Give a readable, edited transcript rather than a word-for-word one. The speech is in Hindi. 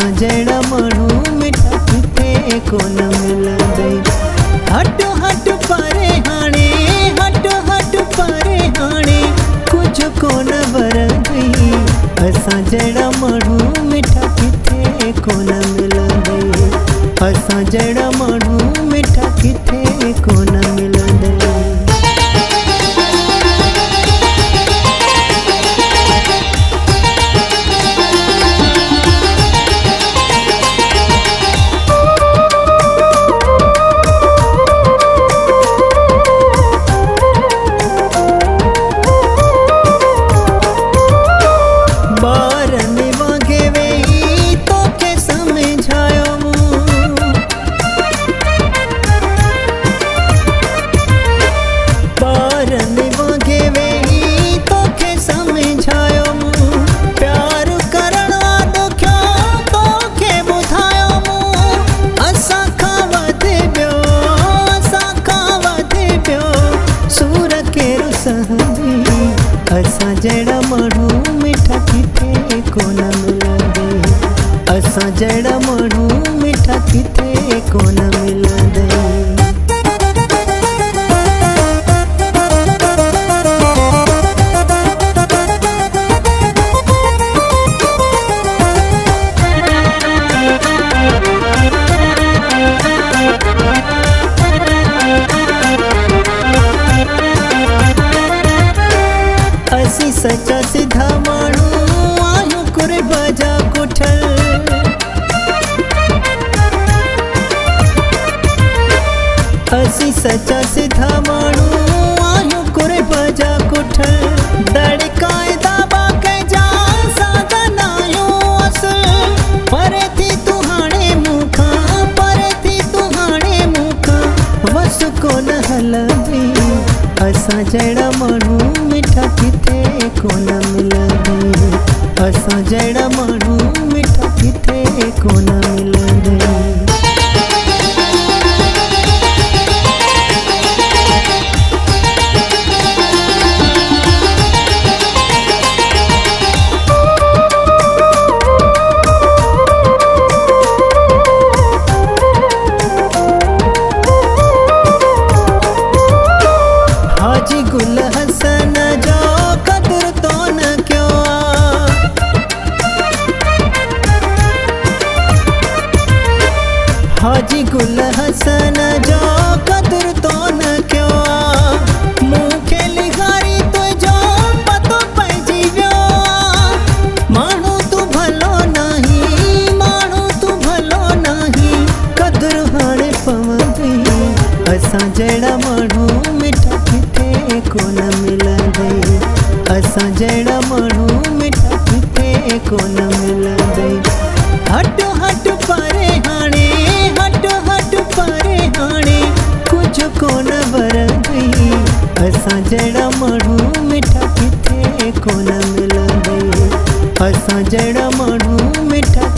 असां जहिड़ा माण्हू मिठा किथे कोन मिलंदई। हट हट परे हाणे, हट हट परे हाणे, कुछ कोन वरंदई। असां जहिड़ा माण्हू मिठा किथे कोन मिलंदई। असां जहिड़ा माण्हू मिठा किथे कोन मिलंदई। असां जहिड़ा माण्हू मिठा किथे कोन मिलंदई। असां जहिड़ा माण्हू मिठा किथे कोन मिलंदई। असी सच्चा सिधा माण्हू आहियूं कुरबा जा कुठल। असी सच्चा सिधा माण्हू आहियूं कुरबा जा कुठल। दड़काए दाबा कजा साधन आहियूं असुल। परे थी तू हाणे मूंखां, परे थी तू हाणे मूंखां, वस कोन हलंदी। असां जहिड़ा माण्हू मिठा किथे कोन मिलंदई। असां जहिड़ा माण्हू मिठा किथे कोन मिलंदई। हाजी गुल हसन जो कदर तो न क्यों आ। हाजी गुल हसन जो कदर तो न क्यों आ। मूंखे लिखारी तुझो पतो पइजी वियो आ। माण्हू तू भलो नहीं, माण्हू तू भलो नहीं, कदर हाणे पवंदी। असां जहिड़ा माण्हू मिठा किथे कोन मिलंदई। असां जहिड़ा माण्हू मिठा किथे कोन मिलंदई। हट हट परे हाणे, हट हट परे हाणे, कुछ कोन वरंदई। असां जहिड़ा माण्हू मिठा किथे कोन मिलंदई। असां जहिड़ा माण्हू मिठा